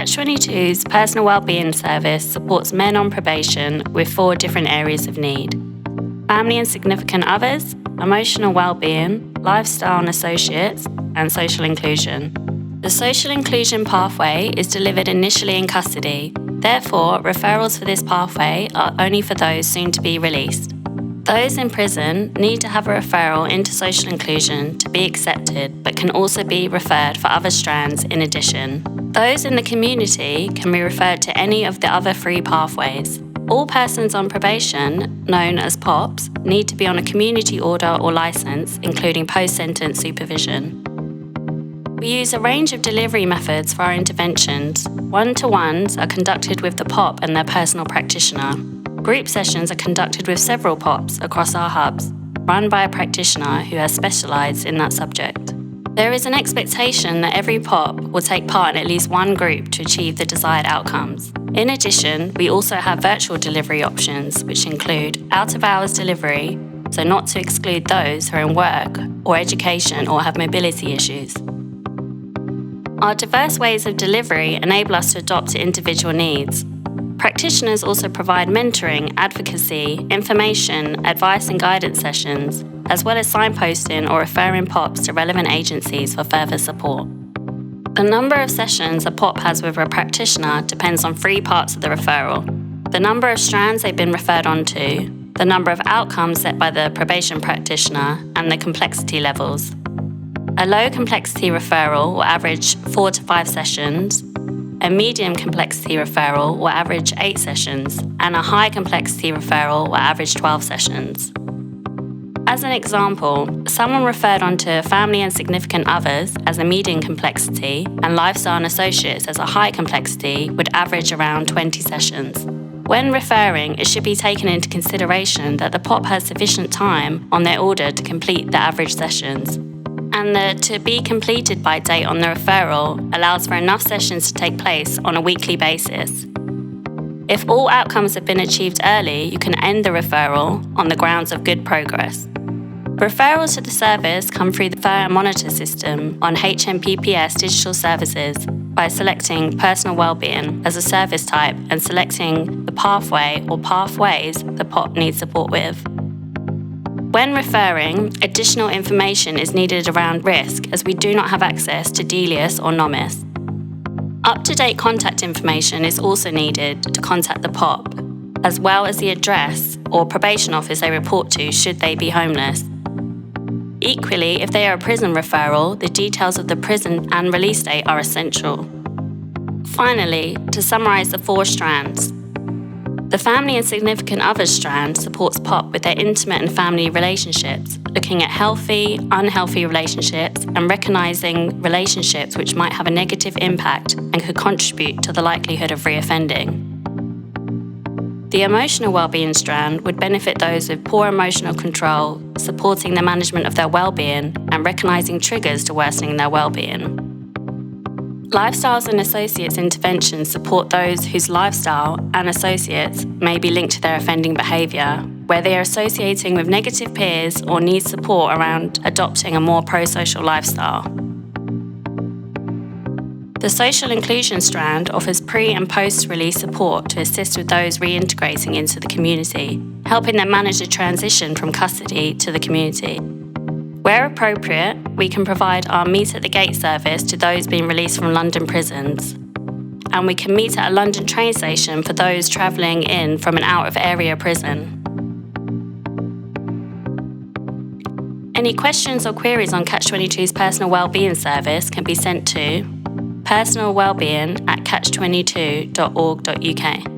Catch22's Personal Wellbeing service supports men on probation with 4 different areas of need: family and significant others, emotional wellbeing, lifestyle and associates, and social inclusion. The social inclusion pathway is delivered initially in custody. Therefore, referrals for this pathway are only for those soon to be released. Those in prison need to have a referral into social inclusion to be accepted, but can also be referred for other strands in addition. Those in the community can be referred to any of the other 3 pathways. All persons on probation, known as POPs, need to be on a community order or licence, including post-sentence supervision. We use a range of delivery methods for our interventions. One-to-ones are conducted with the POP and their personal practitioner. Group sessions are conducted with several POPs across our hubs, run by a practitioner who has specialised in that subject. There is an expectation that every POP will take part in at least one group to achieve the desired outcomes. In addition, we also have virtual delivery options, which include out-of-hours delivery, so not to exclude those who are in work or education or have mobility issues. Our diverse ways of delivery enable us to adapt to individual needs. Practitioners also provide mentoring, advocacy, information, advice and guidance sessions, as well as signposting or referring POPs to relevant agencies for further support. The number of sessions a POP has with a practitioner depends on 3 parts of the referral: the number of strands they've been referred onto, the number of outcomes set by the probation practitioner, and the complexity levels. A low complexity referral will average 4 to 5 sessions, a medium complexity referral will average 8 sessions, and a high complexity referral will average 12 sessions. As an example, someone referred onto family and significant others as a medium complexity and lifestyle and associates as a high complexity would average around 20 sessions. When referring, it should be taken into consideration that the POP has sufficient time on their order to complete the average sessions, and the to be completed by date on the referral allows for enough sessions to take place on a weekly basis. If all outcomes have been achieved early, you can end the referral on the grounds of good progress. Referrals to the service come through the Refer and Monitor system on HMPPS digital services by selecting Personal Wellbeing as a service type and selecting the pathway or pathways the POP needs support with. When referring, additional information is needed around risk as we do not have access to DELIUS or NOMIS. Up-to-date contact information is also needed to contact the POP, as well as the address or probation office they report to should they be homeless. Equally, if they are a prison referral, the details of the prison and release date are essential. Finally, to summarise the 4 strands. The family and significant others strand supports POP with their intimate and family relationships, looking at healthy, unhealthy relationships and recognising relationships which might have a negative impact and could contribute to the likelihood of reoffending. The emotional wellbeing strand would benefit those with poor emotional control, supporting the management of their wellbeing and recognising triggers to worsening their wellbeing. Lifestyles and associates interventions support those whose lifestyle and associates may be linked to their offending behaviour, where they are associating with negative peers or need support around adopting a more pro-social lifestyle. The social inclusion strand offers pre- and post-release support to assist with those reintegrating into the community, helping them manage the transition from custody to the community. Where appropriate, we can provide our Meet at the Gate service to those being released from London prisons. And we can meet at a London train station for those travelling in from an out-of-area prison. Any questions or queries on Catch22's Personal Wellbeing service can be sent to personalwellbeing@catch22.org.uk.